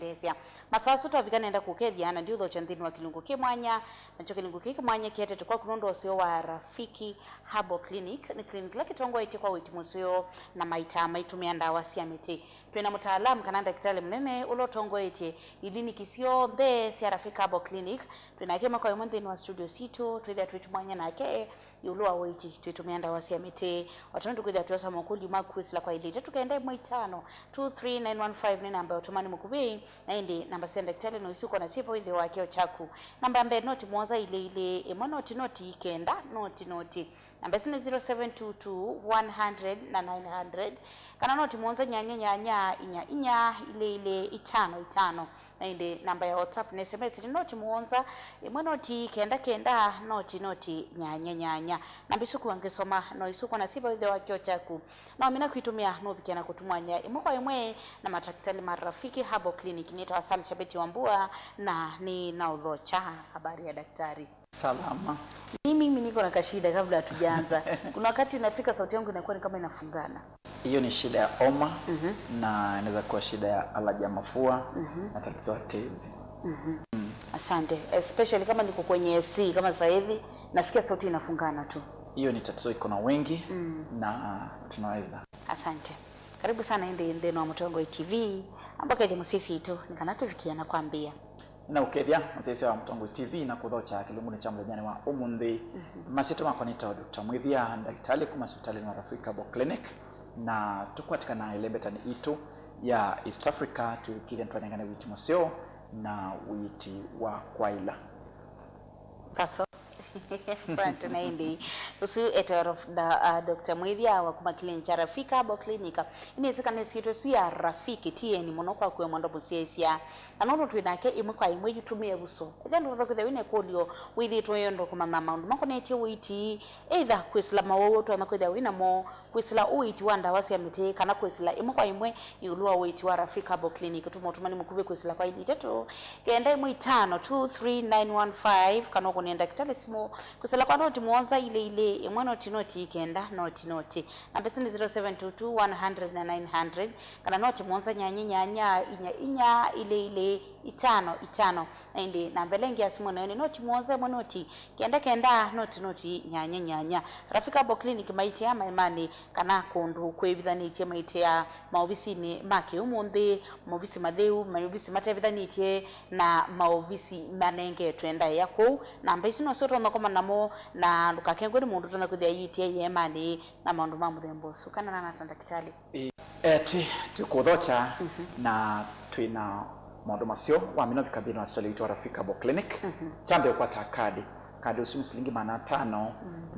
Malaysia. Masasu twavikana enda kukethiana ndio tho chanthini wa kilungu kimwanya na cho kilungu kimwanya kiete tukwa kunondo osio wa Rafiki Herbal Clinic ni clinic la kitongo ite kwa witi musio na maita maitumia ndawa cia miti. Twina mutaalamu kana daktari mnene ulo tongo ite ilini kisio the cia Rafiki Herbal Clinic. Twina kema kwa yomonde wa studio sito twitha twitumwanya nake yulua witi twitumia ndawa cia miti. Watondo kwitha tuosa mokuli makwisa kwa ile tukaenda mwa 23915 ni namba otomani mukubi na indi namba senda daktari no isuko na sifa withi wake ochaku namba mbe noti mwanza ile noti kenda noti namba sini 0722 100 na 900 kana noti mwanza nyanya inya ile itano na indi namba ya WhatsApp na SMS ni noti mwanza noti kenda noti nyanya namba isuku wangesoma no isuko na sifa withi wake ochaku na mina kuitumia no bikena kutumanya imoko imwe na madaktari marafiki Herbal Clinic ni tawasali Shabeti Wambua na ni naudhocha. Habari ya daktari? Salama. Mimi niko na kashida kabla hatujaanza. Kuna wakati unafika sauti yangu inakuwa ni kama inafungana. Hiyo ni shida ya homa na inaweza kuwa shida ya alaji ya mafua na tatizo la tezi. Asante. Especially kama niko kwenye AC kama sasa hivi nasikia sauti inafungana tu. Hiyo ni tatizo iko na wengi na tunaweza. Asante. Karibu sana ende no Mutongo TV ambako ile musisi tu nikanatufikia na kwambia na ukethia musisi wa Mutongo TV na kudhocha kilungu ni cha mlejani wa umundi masito makonita Dr. Mwithia daktari kuma hospitali ya Rafiki Herbal Clinic na tukwatika na ilebeta ni itu ya East Africa tukile ntwanengana witi museo na witi wa kwaila kaso. Asante na indi usu etero da Dr. Mwithia wa kuma clinic ya Rafiki Herbal Clinic inezekana sito su ya Rafiki tieni muno kwa kwe mwando musiesia anono twinake imwe kwa imwe yitumie buso ejando thokethe wine kolio withi twoyondo kuma mama ndu makonete witi either kwisla mawowo to makwetha wina mo kwisla witi wanda wasi amete kana kwisla imwe kwa imwe yulua witi wa Rafiki Herbal Clinic tumotumani mukube kwisla kwa ili teto kenda imwe 23915 kana kunenda kitale simo kwisla kwa noti mwanza ile imwe noti kenda noti namba sini 0722 100 na 900 kana noti mwanza nyanya inya ile itano na indi namba lengi ya simu na noti mwanza noti kenda noti nyanya Rafiki Herbal Clinic maiti ya maimani kana kundu kwebithanitie maiti ya maofisi ni make umundi maofisi matheu maofisi matebithanitie na maofisi manenge twenda yako namba ici no soto makoma namo na ndukakengwe ni mundu tana kuthia yitie yemani na maundu ma muthembo sukana na daktari tukudhocha na twina maundu macio wa mino bikabino hospitali ya Rafiki Herbal Clinic chambe kwata kadi usumi shilingi 500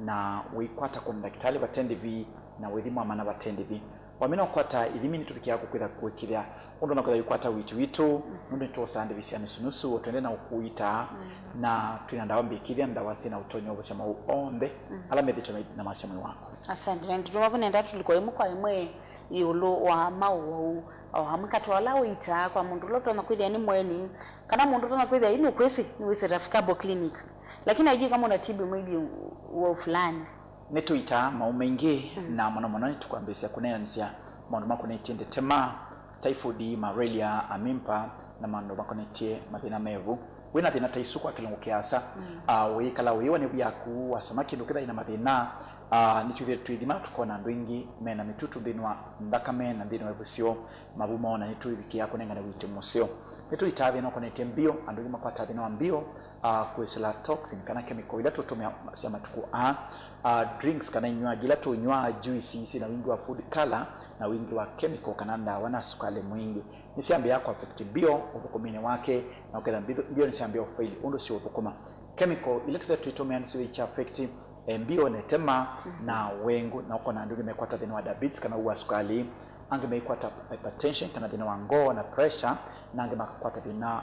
na wikwata kwa daktari batendi vi na withimu amana batendi vi wamino kwata ilimi nitulikia kukwitha kuwekithia undu na kwitha yukwata witu nundu nitosande visia nusu twende na ukuita na twina ndawa mbikithia ndawa sina utonyo bwa chama onde ala methito na mashamu wako. Asante ndituma kunenda tuliko imwe kwa imwe yulo wa mawo hamukatwala wita kwa mundu loto na kwithia ni mweni kana mundu tona kwithia inu kwesi ni wese Rafiki Herbal Clinic lakini aje kama unatibu mwili wa fulani netuita maumengi na mwana tukwambia kunena nisia maundu makonetie tema typhoid malaria amimpa na maundu makonetie mathina mevu wina thina taisuku akilungu kiasa wikala wiwa ni byaku wasamaki ndukitha ina mathina nituthe twithima tukona andu ingi mena mitutu thinwa ndakame na thina webusio mabumo na nituthikia kunengana wite musio nituita thina konetie mbio andu ingi makwata thina wa mbio kwesela toxin kana chemical ila tutumia cia matuku drinks kana inywaji ila tunywa juice na wingi wa food color na wingi wa chemical kana ndawa na sukari mwingi nisiambia yako affect bio ubukumine wake na ukenda bio nisiambia fail undo sio ubukuma chemical ila tutumia nisiwe cha affect bio netema na wengu na uko na ndugu mekwata thina wa diabetes kana uwa sukari ange mekwata hypertension kana thina wa ngoo na pressure na ange makwata thina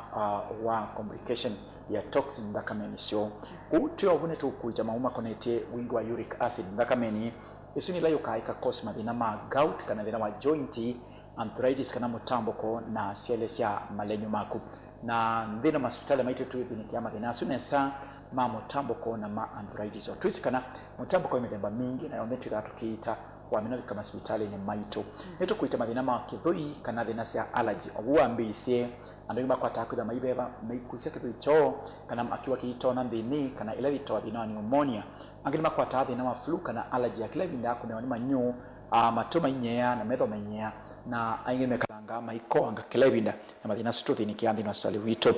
wa complication ya toxin ndakameni sio utio ubune tukuja mauma konetie wingi wa uric acid ndakameni isuni la yukaika cause madina ma gout kana thina wa joint arthritis kana mutamboko na CLS ya malenyo maku na ndino hospitali maite tu ibini ya madina sunesa ma mutamboko na ma arthritis twisi kana mutamboko imethemba mingi na yometu ila tukiita wamina kama hospitali ni maito neto kuita mathina ma kithoi kana thina cia allergy obuambicie andu makwata kuda maibeba meikucia kithoi cho kana akiwa kitona thini kana ile itoa thina wa pneumonia angini makwata thina wa flu kana allergy ya kila binda kuna ni manyu matoma inyea na metho manyea na aingi mekalanga maiko anga kila binda na mathina struthi ni kianthi na swali wito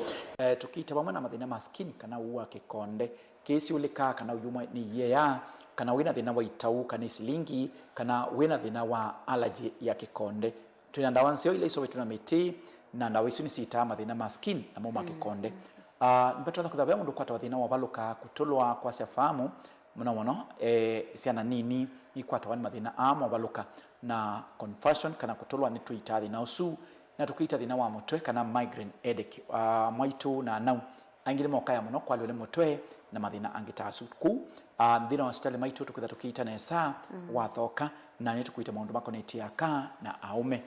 tukita pamwe na mathina ma skin kana uwa kikonde kesi ulika kana uyuma ni yea kana wina thina wa itau kana isilingi kana wina thina wa allergy ya kikonde tuna ndawa nsio ile iso tuna meti na ndawa iso ni sita mathina ma skin na moma kikonde mpatwa kuthabia mundu kwata thina wa baluka kutolwa kwa siafahamu muno siana nini ikwata wani mathina amo baluka na confusion kana kutolwa ni tuita thina usu na tukuita thina wa mutwe kana migraine headache mwaitu na nau angire mokaya muno kwa lole mutwe na mathina angitasu ku thina wa hospitali maitu tukuita na esa wathoka na ni tukuita maundu makonetia ka na aume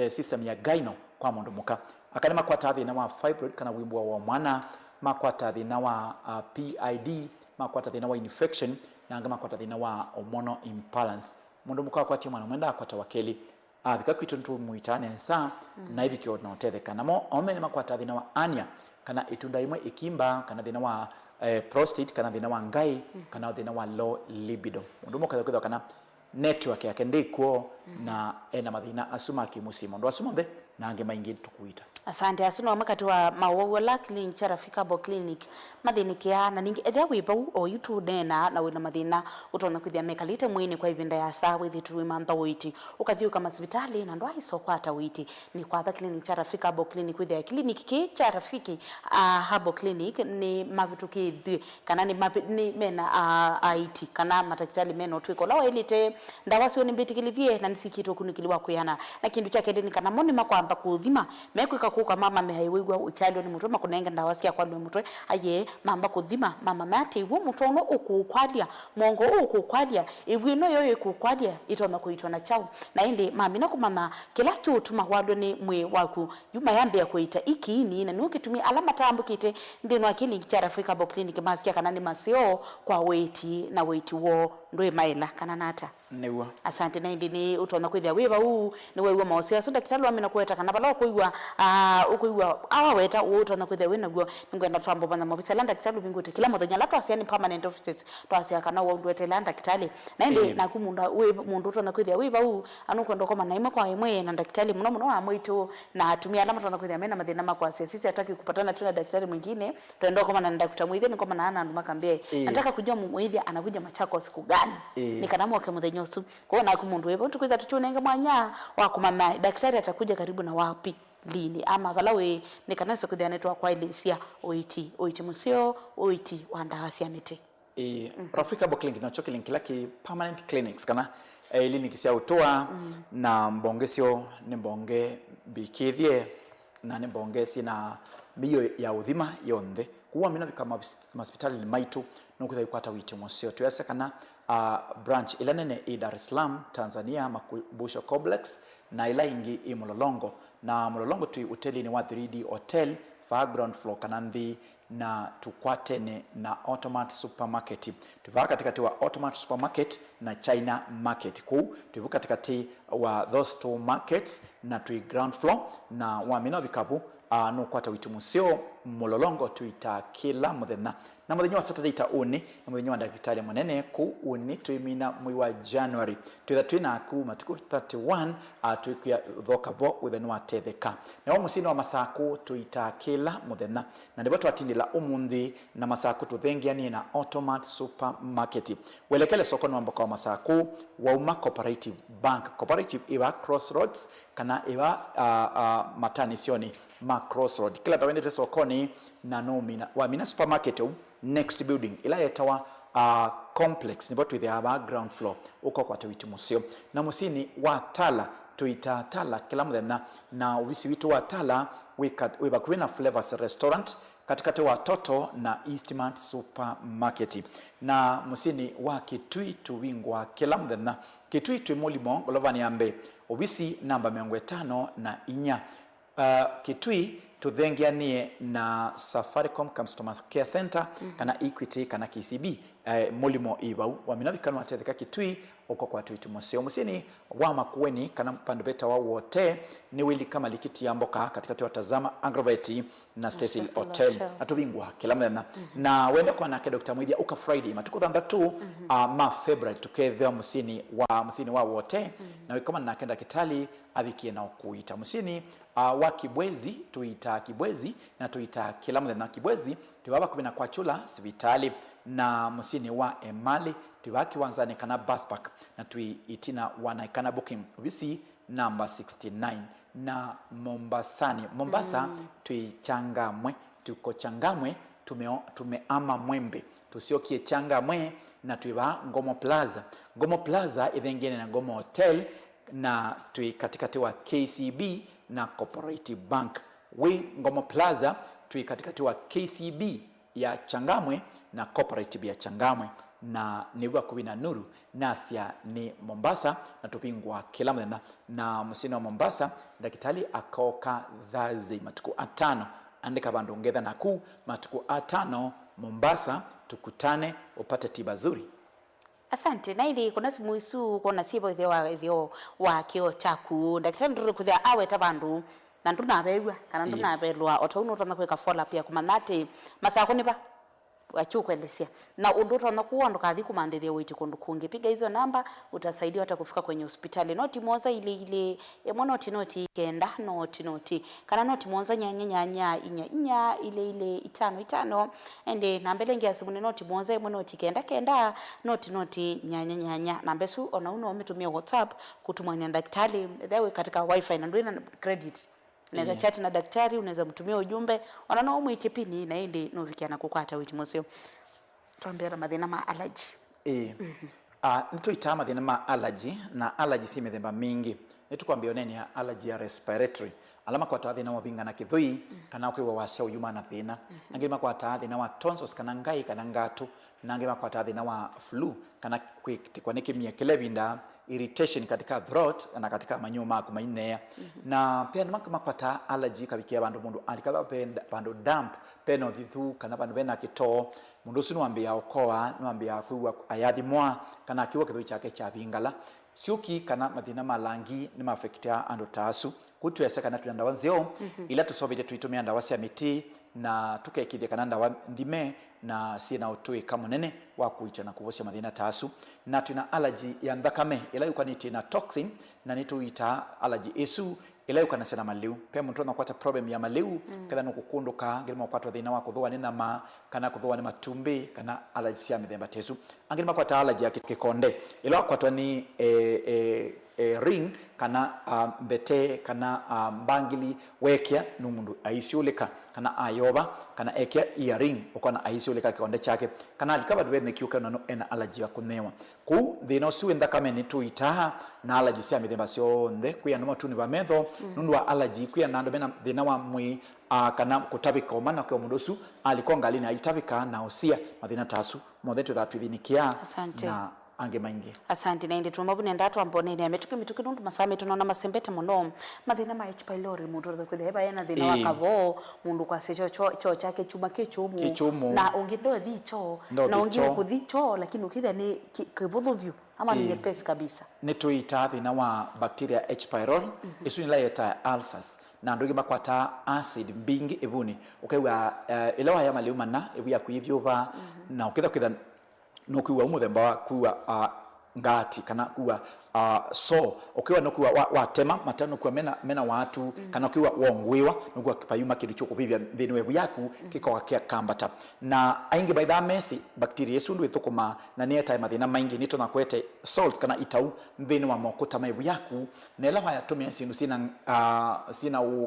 system ya gyno kwa mundu muka akane makwata thina wa fibroid kana wimbo wa mwana makwata thina wa PID makwata thina wa infection na anga makwata thina wa hormonal imbalance mundu muka kwati mwana mwenda akwata wakeli bika kwitu ntu muitane sa na hivi kyo no tetheka namo omene makwata thina wa ania kana itunda imwe ikimba kana thina wa prostate kana thina wa ngai kana thina wa low libido mundu muka kwitha kana network yake ndikuo na ena mathina asuma kimusimo ndo asuma mbe na ange maingi tukuita asante asuno makati wa mawola clinic charafika bo clinic mathini kia na ningi ethe wipa o yutu dena na wina mathina utona kwithia mekalite mwini kwa ivinda ya saa withi tuwe mantha witi ukathiu kama hospitali na ndwa iso kwata witi ni kwa the clinic charafika bo clinic withia clinic ki charafiki habo clinic ni mavituki kana ni mena IT kana matakitali meno twiko lawa elite ndawa sio nimbitikilithie na nisikito kunikiliwa kuyana na kindu chake ndini kana moni makwamba kuthima mekwika kuka mama mehaiwigwa uchalo ni mutwe makunenga ndawa cia kwa mutwe aye mamba kuthima mama mati wo mutono ukukwalia mongo ukukwalia ivino yoyo ikukwalia itoma kuitwa na chao na indi mami na kumama kila tutuma wadwe ni mwe waku yuma yambe ya kuita ikini na nukitumia alama tambukite ndino akili charafika bo clinic masikia kana ni masio kwa weti na weti wo ndoe maila kana nata newa asante na indi ni utona kwithia wiva huu ni wewe maosia so daktari wa mina kueta kana bala kuigwa ukuigwa awaweta utona kwithia wina gwo ngwenda twambo bana mobisa landa daktari bingute kila muthenya la twasi ni permanent offices twasi kana wa ndwete landa daktari na indi na kumunda we mundu utona kwithia wiva huu anukwenda koma na imwe kwa imwe na daktari muno amwito na atumia alama twona kwithia mena mathina makwa sisi hataki kupatana tuna daktari mwingine twenda koma na daktari mwithia ni koma na ana ndumakambie nataka kujua mwithia anakuja Machako siku gani nikanamu wake muthenya usu kwa na kumundu wewe tukwiza tuchunenge mwanya wa kumama daktari atakuja karibu na wapi lini ama valawe nikanaso kudhianetwa kwa ilisia oiti musio oiti wandawa cia miti Rafika bo clinic na choki link laki permanent clinics kana clinic cia utoa na mbongesio ni mbonge bikithie na ni mbonge sina biyo ya udhima yonthe kuwa mina kama hospitali maitu nukutha ikwata witi musio tuyase kana branch ilanene Dar es Salaam Tanzania Makumbusho Complex na ila ingi Mulolongo na Mulolongo tu hoteli ni wa 3D hotel fa ground floor kanandi na tukwatene na Automat Supermarket tuva katikati wa Automat Supermarket na China Market ku tuvu katikati wa those two markets na tu ground floor na wa mina vikabu no kwata witu musio Mulolongo tuita kila muthenya na muthenya wa Saturday ta uni na muthenya wa daktari munene ku uni tuimina mwi wa January tuitha twina ku matuku 31 tuikia thoka bo within wa tetheka na wa musino wa masaku tuita kila muthenya na ndipo twatindila umundi na masaku tuthengiani na Automat Supermarket welekele soko no ambako masaku wa Uma Cooperative Bank Cooperative iwa Crossroads kana iwa matanisioni ma Crossroad kila tawendete sokoni na nomina wa mina supermarket next building ila yetawa complex ni botu the ground floor uko kwa tawiti musio na musini wa Tala tuita Tala kila muthenya na wisi witu wa Tala we bakwina Flavors Restaurant katikati wa Toto na Eastmart Supermarket na musini wa Kitui tuwingwa kila muthenya Kitui twimulimo golovani ambe obisi namba 5 na inya Kitui tuthengianie na Safaricom Customer Care Center kana Equity kana KCB mulimo ibau wa minavikano atetheka Kitui uko kwa tweet museo musini wa makueni kana pandu beta wa wote ni wili kama likiti ya mboka katika watazama Agroveti na Stacy Hotel atubingwa kila mena na wenda kwa nake Dr. Mwithia uka Friday matuko thanda tu ma February tukethea musini wa wote na wikoma nakenda Kitali abikie na okuita musini wa Kibwezi tuita Kibwezi na tuita kila mena Kibwezi tuwaba kubina kwa chula sivitali na musini wa Emali tuwaki wanzane kana bus park na tuitina wanaikana booking ubisi number 69 na Mombasa tuichangamwe tuko Changamwe tumeama Mwembe tusiokie Changamwe na tuiba Ngomo Plaza ithengene na Ngomo Hotel na tui katikati wa KCB na Cooperative Bank Ngomo Plaza tui katikati wa KCB ya Changamwe na Cooperative ya Changamwe na niwa kubina nuru nasia ni Mombasa na tupingwa kila mwana na musini wa Mombasa dakitali akoka dhazi matuku 5 andika bandu ongeza na ku matuku 5 Mombasa tukutane upate tiba zuri. Asante na ili kuna simu isu kuna sibo ithio wa kio chaku dakitali nduru kuthia awe tabandu na nduna abewa kana nduna abelwa otauno tona kweka follow up ya kumanate masako nipa wachukwelesia na unduto na kuondo kathi kumandithia witi kundu kungi piga hizo namba utasaidia hata kufika kwenye hospitali noti moza ile noti kenda noti kana noti moza nyanya inya ile 5 ende nambele ngia simu noti moza noti kenda noti nyanya nambesu ona uno umetumia WhatsApp kutumania daktari thewe katika wifi na ndio ina credit. Unaweza chat na daktari, unaweza mtumia ujumbe, wanaona umuite pini na ende novikiana kukwata witi museo. Tuambia mathina ma allergy. Nito ita mathina ma allergy na allergy si mithemba mingi. Nitukwambia nene ya allergy ya respiratory. Alama kwa tathina wa binga na kithui kana kwiwa wasya uyuma na thina. Nangima kwa tathina wa tonsils kana ngai kana ngatu. Nangima kwa tathina wa flu kana kwa nikimia kilevinda irritation katika throat na katika manyo mako mainea na pia nmakama kwa ta allergy kabikia bandu mundu alikaba bandu damp peno thithu kana bandu bena kito mundu sinu ambia okoa nwambia kuwa ayathimwa kana kiwa kithu chake cha bingala siuki kana mathina malangi ni mafektia ando tasu kutwesa kana tuenda wanzio ila tusobete tuitumia ndawa cia miti na tukekithia kana ndawa ndime na sina utui kama nene wa kuicha na kuvosia mathina tasu na tuna allergy ya thakame ila yukaniti na toxin na nituita allergy esu ila yukana sena maliu pe muntu na kwata problem ya maliu kada no kukunduka ngirima kwatwa thina wa kuthua ni nama kana kuthua ni matumbi kana allergy ya mithemba tesu angirima kwata allergy ya kikonde ila kwatwa ni ring kana mbete kana mbangili wekia numundu aisiulika kana ayoba kana ekia earring ukona aisiulika kikonde chake kana alikaba dwene kiuka no ena allergy ya kunewa ku thina su thakame ni tuitaha na allergy cia mithemba cionthe kuya no matuni ba metho nundu wa allergy kuya nando bena thina wa mwi kana kutabika omana kwa mundu su alikonga lina itabika na osia mathina tasu mothetu thatwithinikia na ange maingi. Asante na indi tumabune ndatu ambonene ametuki nundu masame tunaona masembete muno mathina ma H pylori mundu kutheba yana thina wa kavo mundu kwa secho cho chake chuma kichumu na ungindo thicho na ungindo kuthicho lakini ukitha ni kivuthu ama ni nyepesi kabisa ni tuita thina wa bacteria H pylori isu ni laeta ulcers na ndogi makwata acid mbingi ibuni ukaiwa ilawa ya maliuma na ibya kuivyuva na ukitha no kuwa umuthemba wa kuwa ngati kana kuwa so ukiwa no kuwa watema matano kuwa mena watu kana kuwa wongwiwa no kuwa kipayuma kilicho kuvivya thini yaku kikoka kia kambata na aingi by that messy bacteria esundu ithukuma na neta mathina maingi nito na kwete salt kana itau thini wa mokuta maibu yaku nela haya tumia sinu sina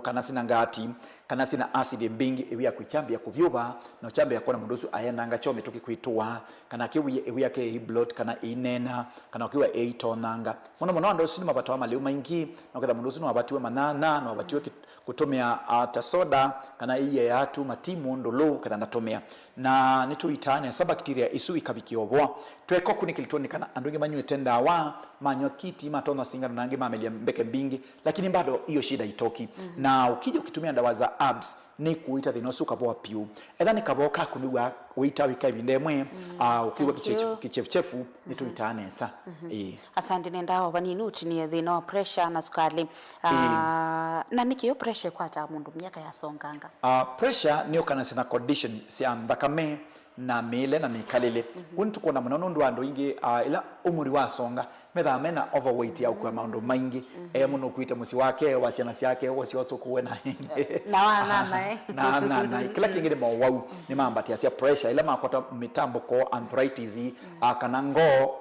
kana sina ngati kana sina acid mbingi ebya kuchambia kuvyuba na chambia kona mundusu ayenda ngachome tukikwitwa kana kiwi yake blood kana inena kana kiwa eitonanga muno ando sinu mabatawa maliu maingi na kada mundusu no abatiwe manana no abatiwe kutumia soda kana iye yatu matimu ndolo kada natomea na nituitane sa bacteria isu ikabikioboa tweko kunikilitoni kana andunge manywe tenda wa manyo kiti matona singana nange mamelia mbeke mbingi lakini bado hiyo shida itoki na ukija ukitumia dawa za herbs ni kuita thinosu kaboa piu ethani kaboka kunugwa wita wika ibindemwe ukiwa kichefu nituitane sa asante nenda wanini utini thina wa pressure na sukali na nikiyo pressure kwata mundu miaka ya songanga pressure niyo kana sina condition sia mbakame na mele na mikalele kuntu kuna munono ndo ando ingi ila umuri wa songa metha mena overweight ya kwa maundu maingi muno kuita musi wake wasiana siake wasi watu kuwena na kila kingine mawau ni mambati ya pressure ila makwata mitambo ko arthritis kana ngo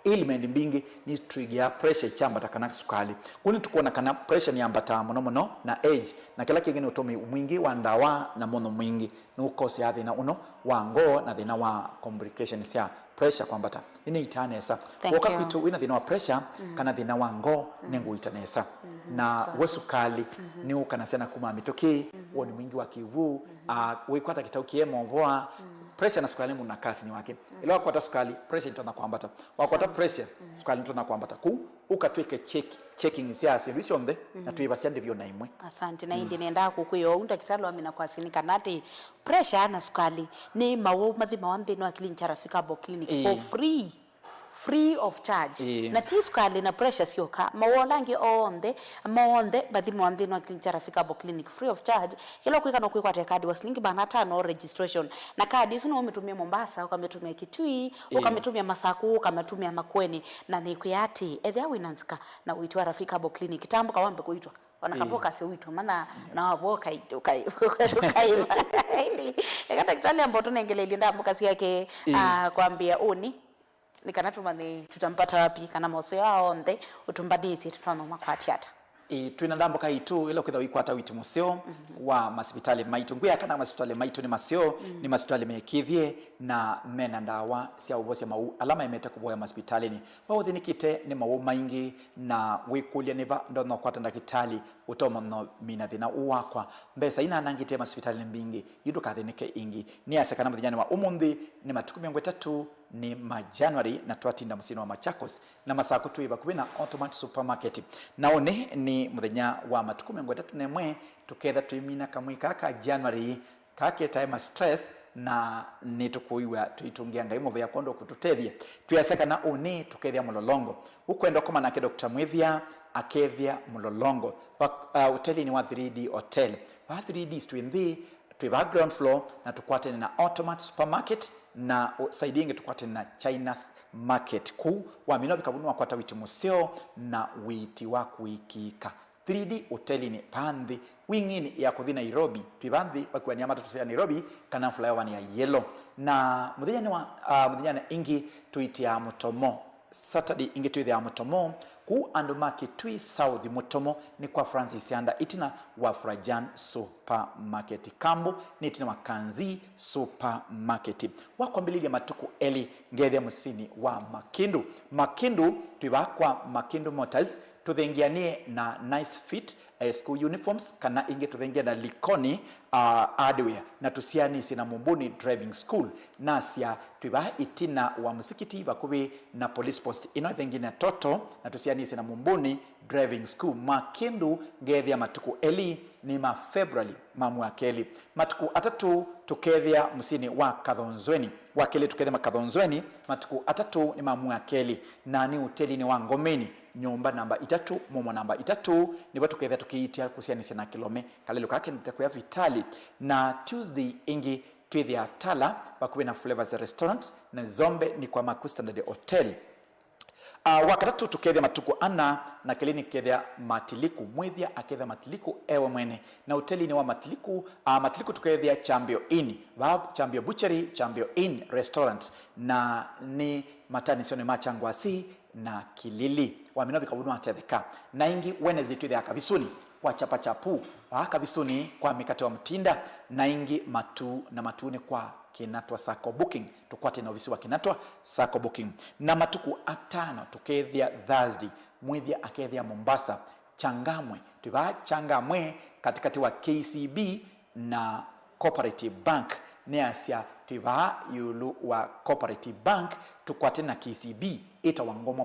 element mbingi ni trigger pressure chamba takana sukali kuni tukuona kana pressure ni ambata muno na age na kila kingine utomi mwingi wa ndawa na mono mwingi nukosi ya thina uno wango na thina wa complications ya pressure kwambata ini itanesa wakati wina thina wa pressure kana thina wango nengo itanesa na wesukali ni ukana sana kuma mitoki woni mwingi wa kivu wikwata kitaukie mwoa pressure na sukali muna kasi ni wake ila wakwata sukali pressure itana kuambata wakwata pressure sukali itana kuambata ku ukatweke checking sia solution de na tuibasya ndivyo na imwe asante na indi nenda kukuyo unda kitalo amina kwa sinika nati pressure na sukali ni mawo mathima wa nthino akili nchara bo clinic for free of charge na tisukali na pressure sioka mawolangi maonde bathima wa nthino akili nchara bo clinic free of charge kila kuika no kuika kadi wasilingi bana 5 registration na kadi sino umetumia Mombasa ukametumia Kitui ukametumia Masaku ukametumia Makweni na ni kuyati ethe awinanska na uitwa Rafika bo clinic tambo kawambe kuitwa wanakapoka si uitwa maana na waboka ili kata kitali ambapo tunengelelia ndambo kasi yake kwambia uni nikanatuma ni tutampata wapi kana mose yao onde utumbadisi tutano makwatiata tuina ndambo kaitu ila ukitha wikwata witi museo wa masipitali maitu nguya kana masipitali maitu ni maseo ni masipitali mekithie na mena ndawa sia ubose mau alama imeta kuboya masipitali ni wawothinikite ni mau maingi na wikulia niva ndono kwata ndakitali utoma no mina thina uwakwa mbesa ina nangite masipitali mbingi yidu kathinike ingi ni asekana muthinyani wa umundi ni matuku 3 ni January na twatinda musino wa Machakos na masako tuiba kubina Automat Supermarket na one ni muthenya wa matuku 31 tuketha tuimina kamwika ka January kake time stress na nitukuiwa tuitungia ngai move ya kondo kututethia tuyaseka na oni tukethia mulolongo ukwenda koma na Dr. Mwithia akethia mulolongo hoteli ni wa 3D hotel wa 3D twinthi tuiva ground floor na tukwate na Automat Supermarket na saidinge tukwate na China's Market ku wa minobi kabunu wakwata witi museo na witi wa kuikika 3D hoteli ni pandi wingini ya kuthi Nairobi tuibandhi wakiwa ni amata tusia Nairobi kana flyover ni ya yellow na mudhiana ingi tuitia Mutomo Saturday ingi tuitia Mutomo ku andumaki tui South Mutomo ni kwa Francis Yanda itina wa Frajan Supermarket Kambu ni itina wa Kanzi Supermarket wako mbili ya matuku eli ngedhe musini wa Makindu tuiba kwa Makindu Motors tuthengianie na Nice Fit school uniforms kana inge tuthengia na Likoni hardware na tusiani sina Mumbuni driving school nasia tuiba itina wa musikiti bakubi na police post ino thengina toto na tusiani sina Mumbuni driving school Makindu ngethia matuku eli ni February mamwakeli matuku atatu tukethia musini wa Kathonzweni wakeli tukethia Makathonzweni matuku atatu ni mamwakeli na ni hoteli ni wa Ngomeni nyumba namba 3 momo namba 3 ni watu ketha tukiitia kusianisa na kilome kalelo kake nitakuya vitali na Tuesday ingi twithia Tala bakuwe na Flavors Restaurant na Zombe ni kwa Maku Standard Hotel wakatatu tukethia matuku ana na clinic kethia Matiliku Mwithia akethia Matiliku ewe mwene na hoteli ni wa Matiliku tukethia Chambio Inn Chambio Butchery Chambio Inn Restaurant na ni matani sione machangwasi na Kilili waminobi kabunu atetheka na ingi Wednesday twithia Kabisuni kwa chapa chapu Kabisuni kwa mikate wa mtinda na ingi matuni kwa Kinatwa Sacco Booking tukwate na ofisi wa Kinatwa Sacco Booking na matuku atano tukethia Thursday Mwithia akethia Mombasa Changamwe tuiba Changamwe katikati wa KCB na Cooperative Bank ni asia tuiba yulu wa Cooperative Bank tukwate na KCB ita wa Ngomo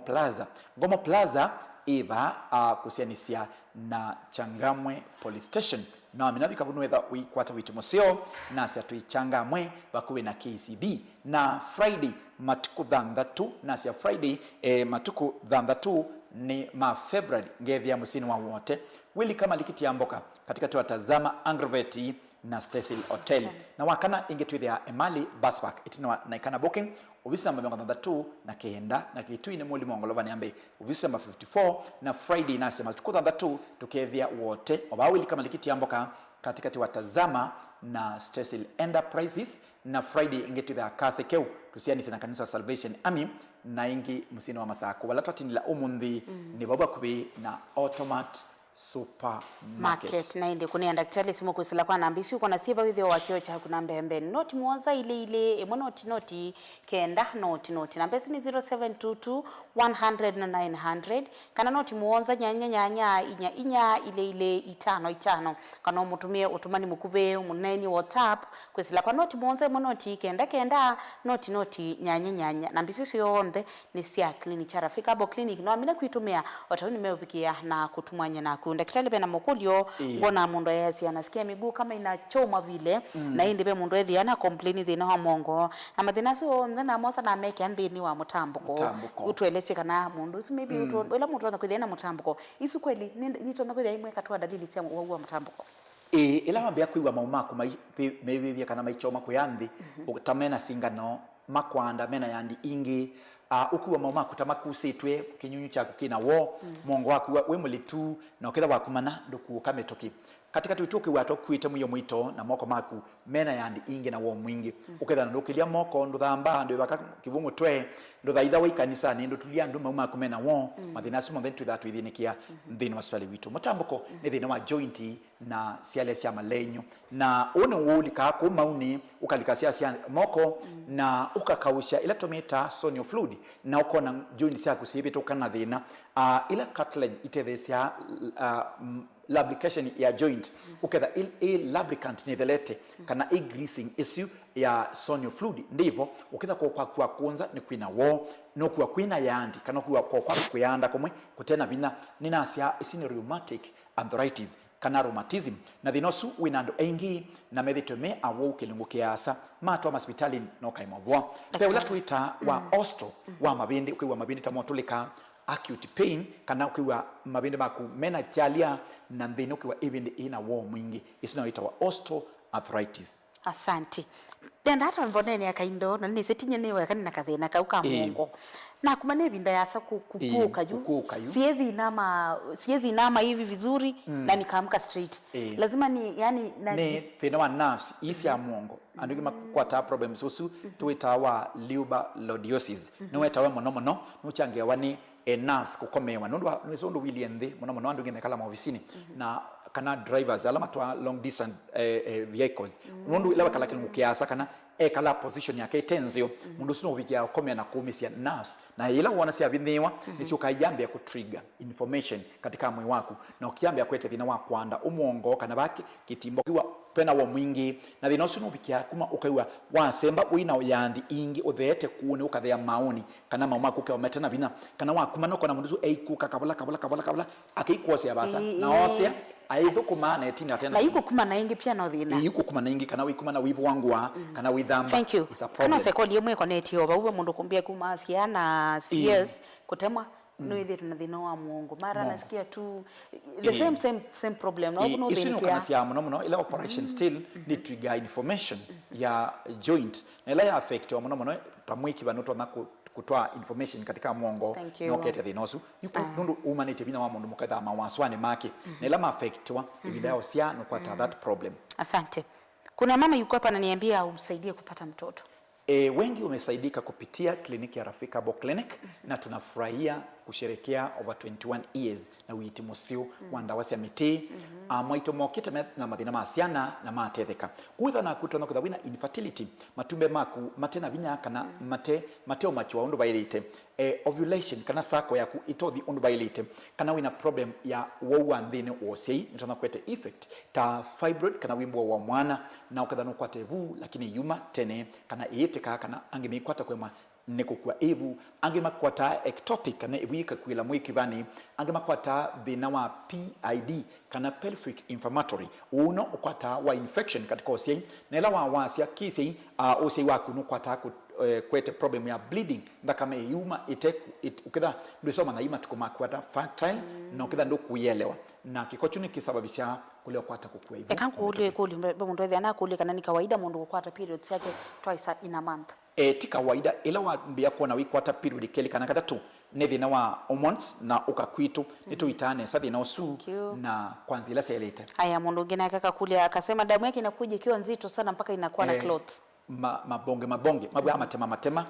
Plaza iva kusianisia na Changamwe Police Station na minabika kunwetha wikwata witimo sio na sia tuichanga mwe bakuwe na KCB na Friday matuku thanthatu na sia Friday matuku thanthatu ni ma February ngethia musini wa wote wili kama likiti ya mboka katika tuwatazama Angroveti na Cecil Hotel na wakana ingetwithia Emali bus park itina na ikana booking ofisi namba 32 na kenda na kitu ine muli mongolova niambe ofisi namba 54 na Friday na sema tuko 32 tukethia wote obawili kama likiti ya mboka katika tuwatazama na Cecil Enterprises na Friday ingetwithia Kasekeu tusiani na kanisa Salvation Army na ingi musini wa masako wala twatinila umundi ni baba kubi na Automat Supermarket na inde kuni daktari simu kusila kwa nambisi uko na siba withio wakio cha kuna mbembe noti muanza ile noti kenda noti na pesa ni 0722 100 na 900 kana noti muanza nyanya inya ile itano kana mutumie utumani mukube muneni WhatsApp kusila kwa noti muanza noti kenda noti nyanya nambisi sio onde ni sia clinic cha Rafiki Abo Clinic no amina kuitumia watauni meovikia na kutumwanya na daktari bena mokulio ngona mundu yesi anasikia miguu kama inachoma vile na indi be mundu ethi ana complain thina wa mongo na mathina so ndana mosa na meke andini wa mutambuko utwelese kana mundu so maybe wala mundu ana kwithina mutambuko isu kweli ni tonda kwithia imwe katwa dalili cia wa mutambuko ila mambia kuiwa maumako maybe kana maichoma kuyanthi utamena singano makwanda mena yandi ingi ukuwa mama kutamakusitwe kinyunyu chako kina wo mongo wako we mulitu na ukitha wakumana ndoku kametoki katika tuitoke wato kuita muyo mwito na moko maku mena yandi inge na wo mwingi ukitha ndokilia moko ndothamba ndo baka kivumu twe ndo thaitha wa kanisa ni ndo tulia ndo mama kumena wo mathina sumo then to that withinikia thina waswali wito mutambuko ni thina wa jointi na siale cia malenyo na one wulika ko mauni ukalikasia cia moko na ukakausha ila tometa sonio fluid na ukona joint cia kusibita ukana thina ila cartilage itethesia lubrication ya joint uketha lubricant ni thelete kana greasing issue ya sonio fluid ndipo ukitha kwa kuonza ni kwina wo no kwa kwina yandi kana kwa kuyanda komwe kutena bina ninasia isini rheumatic arthritis kana rheumatism na thinosu winando engi na methitome awo kilungu kiasa matwa hospitali no kaimobwa pe ula tuita wa ostro wa mabindi ukiwa mabindi tamotulika acute pain kana ukiwa mabindi maku mena chalia na thino ukiwa even ina wo mwingi isinaita wa osteoarthritis. Asante denda hata mbonene akaindo na ni setinye niwe kana kathina kauka mungo na kumane binda yasa kukuka juu siezi inama hivi vizuri na nikaamka straight lazima ni yani ni thina wa nerves isi ya mungo andu kima kwata problems usu tuita wa lobalodiosis no wetawe mono nuchangia wani nerves kukomewa nundu wili endi mono andu ngene kala ofisini na kana drivers alama twa long distance vehicles nundu ila kala kilungu kiasa kana kala position yake tenzio mundu sino uvikia komea na kumisia nerves na ila wana sia vindiwa nisi ukayambia ku trigger information katika mwili wako na ukiambia kwete thina wa kwanda umongo kana baki kitimbo kiwa pena wa mwingi na thina sino uvikia kuma ukaiwa wasemba wina yandi ingi uthete kuone ukathea maoni kana mama kuke umetena vina kana wa kuma no kona mundu eikuka kabala akikuosia basa na osia aidho kumana etina tena na yuko kuma na ingi pia no thina yuko kuma na ingi kana wikuma na wibu wangu wa kana withamba. Thank you. Kana sekoli yemwe connect yoba ube mundu kumbia kuma asia na CS kutemwa no ile tunadhina wa muongo mara nasikia tu the same problem na kuno thina kana sia muno ila operation still need trigger information ya joint na ila ya affect wa muno tamwiki banoto na kutoa information katika muongo no kete thinosu yuko nundu humanity bina wa mundu mukatha mawaswane make na ila ma affect wa ibidao sia no kwata that problem. Asante. Kuna mama yuko hapa ananiambia umsaidie kupata mtoto. Wengi umesaidika kupitia kliniki ya Rafiki Abo Clinic na tunafurahia kusherekea over 21 years na uitimusio wandawasi ya miti mwaito mokita na mathina masiana na matetheka kuitha na kutono kuthawina infertility matumbe maku matena binya kana mateo machwa undu bailite ovulation kana sako yaku itothi undu bailite kana wina problem ya wowa nthini wosei nitana kwete effect ta fibroid kana wimbo wa mwana na ukadhano kwate huu lakini yuma tene kana iiteka kana angimikwata kwema ni kukua ibu ange makwata ectopic kana ibu ikakwila mwikibani ange makwata thina wa PID kana pelvic inflammatory uno ukwata wa infection katika osei na ila wa wasia kisi osei waku no kwata kwete problem ya bleeding ndakama yuma ukitha ndisoma na yuma tukumakwata factile na ukitha ndo kuyelewa na kikochu ni kisababisha kule kwata kukua ibu ekanku kuli mundu ethana kuli kana ni kawaida mundu kukwata periods yake twice in a month. Ti kawaida ila wambia kuona wikwata period keli kana katatu ne thina wa hormones na ukakwitu nitu itane sa thina usu na kwanza ila selete aya mundu ngine akaka kuli akasema damu yake inakuja ikiwa nzito sana mpaka inakuwa na clots mabonge mabwe matema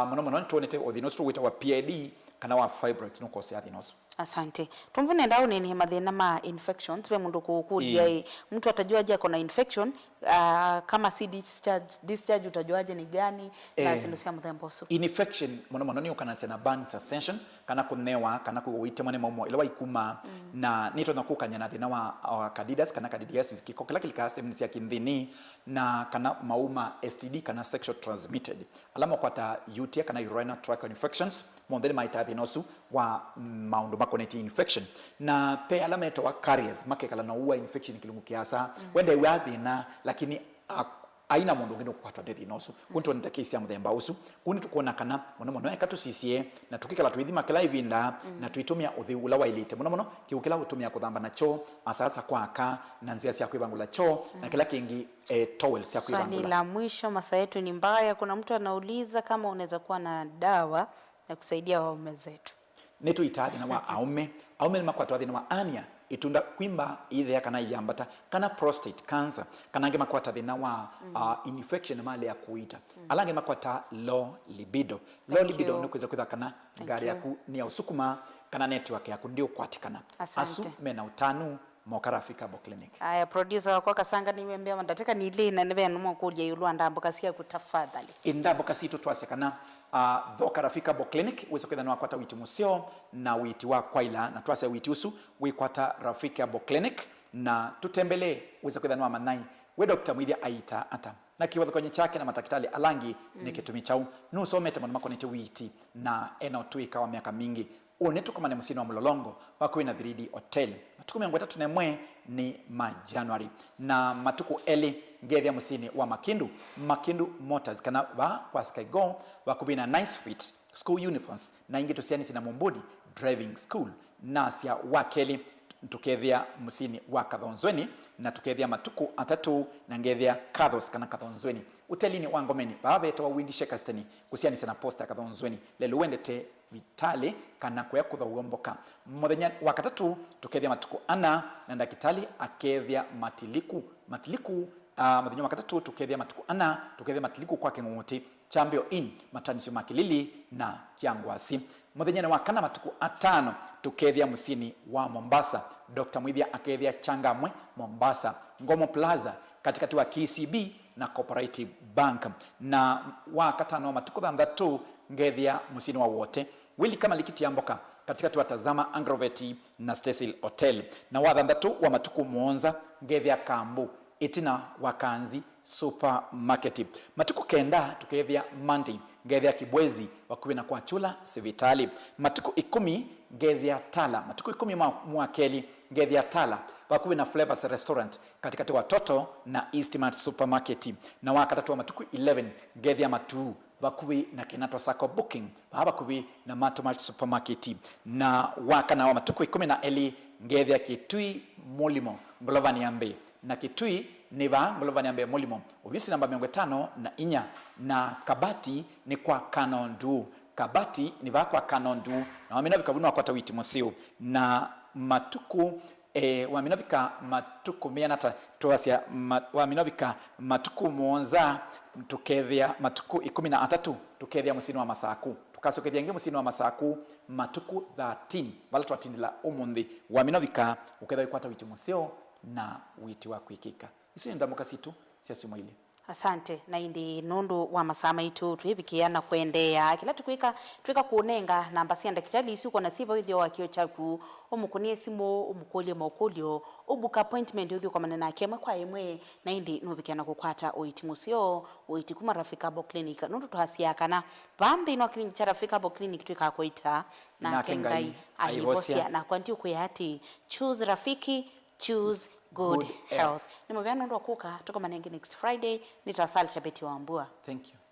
muno tuonete othinosu wita wa PID kana wa fibroids no kose athinosu. Asante. Tumbone ndao nini mathina ma infections we mundu kukulia mtu atajuaje ako na infection kama si discharge utajuaje ni gani na sinusia mthembo su infection muno ni ukana sena burn suspension kana kunewa kana kuite mane momo ila waikuma na nito nakukanya na thina wa candidiasis kana candidiasis kiko kila kilika sia kinthini na kana mauma STD kana sexual transmitted alama kwata UTI kana urinary tract infections mondele maitathinosu wa maundu connecting infection na pe alama wa carriers makekala na uwa infection kilungu kiasa wenda iwathi na lakini aina mundu ngino kwatwa thinosu kuntu nitakisia muthemba usu kuntu kuona kana muno ekatu CCA na tukikala twithima kila ivinda na tuitumia uthiula wa ilite muno kiukila utumia kuthamba na choo asasa kwaka na nzia cia kwivangula choo na kila kingi towels cia kwivangula. Swali la mwisho, masaa yetu ni mbaya. Kuna mtu anauliza kama unaweza kuwa na dawa ya kusaidia waume zetu. Netu itathi na wa aume ni makwatwa thina wa ania itunda kwimba ithe kana yambata kana prostate cancer kana nge makwata thina wa infection mali ya kuita alange makwata low libido no kuweza kwitha kana ngari yaku ni ya usukuma kana network yaku ndio kwatikana asu mena utanu Mokara Africa Clinic. Aya producer kwa kasanga nimembea ndataka nile na nebe anumwa kuja yulu andambo kasia kutafadhali indambo kasito twasekana Mokara Africa Clinic wesa kwitha no kwata witi musio na witi wa kwaila na twase witi usu wikwata Rafika Clinic na tutembele wesa kwitha no manai we Dr. Mwithia aita ata na kiwatho kwenye chake na matakitali alangi ni kitumi chau no somete mwana makonete witi na ena tuika wa miaka mingi unetu kama ni musini wa Mlolongo wako na 3D Hotel matuku 3 ni January na matuku eli ngethia musini wa Makindu Motors kana ba kwa Skygo wako na Nice Fit school uniforms na ingi tusiani sina Mumbudi driving school na sia wakeli tukethia musini wa Kathonzweni na tukethia matuku atatu na ngethia Kathos kana Kathonzweni utelini wa Ngomeni baba yetu wa Windy Shekasteni kusiani sana posta Kathonzweni lelo wendete vitale kana kwa kutha uomboka muthenya wa katatu tukethia matuku ana na ndakitali akethia matiliku muthenya wa katatu tukethia matuku ana tukethia matiliku kwa King'ong'oti Champion Inn Matanisio Makilili na Kiangwasi muthenya wa kana matuku atano tukethia musini wa Mombasa Dr. Mwithia akethia Changamwe Mombasa Ngomo Plaza katikati wa KCB na Cooperative Bank na wa katano wa matuku 3 ngethia musini wa wote wili kama likiti amboka katika tuwatazama Angroveti na Cecil Hotel na wa 3 wa matuku Muonza ngethia Kambu itina wakanzi supermarket matuku kenda tukethia Mandi ngethia Kibwezi wakuwe na kwa Chula Sivitali matuku 10 ngethia Tala matuku 10 mwakeli ngethia Tala wakuwe na Flavors Restaurant katika watoto na Eastmart Supermarket na wakatatu wa matuku 11 ngethia Matu wakuwe na Kenato Sacco Booking wakuwe na Matomart Supermarket na wakana wa matuku 10 na eli ngethia Kitui Mulimo Ngolovani Ambe na Kitui Neva Ngolovani Ambe Mulimo ofisi namba 54 na Kabati ni kwa Kanondu Kabati ni kwa Kanondu na wamina vikabunu wakwata witi musio na matuku waminabika matuku mianata tuwasia waminabika matuku Muonza tukethia matuku 13 tukethia musini wa Masaku tukasokethia nge musini wa Masaku matuku 13 wala twatindila umundi waminabika ukethia kwata witi musio na witi wa kuikika isu ndamuka situ sia simu ile Asante na indi nundu wa masama itu tuibikiana kuendea kila tukwika kuonenga namba cia ndakitari ici uko na siva withio wa kio chaku umukunie simu umukulio maukulio ubuka appointment uthio kwa manena kemwe kwa imwe na indi nubikiana kukwata uiti musio uiti kuma Rafiki Herbal Clinic nundu tuhasia kana bambi no clinic cha Rafiki Herbal Clinic twika kuita na kengai aibosia na kwanti kuyati choose Rafiki, choose good health. Ni mwaviano ndo kuka tuko manenge next Friday nitawasalisha Beti Wambua. Thank you.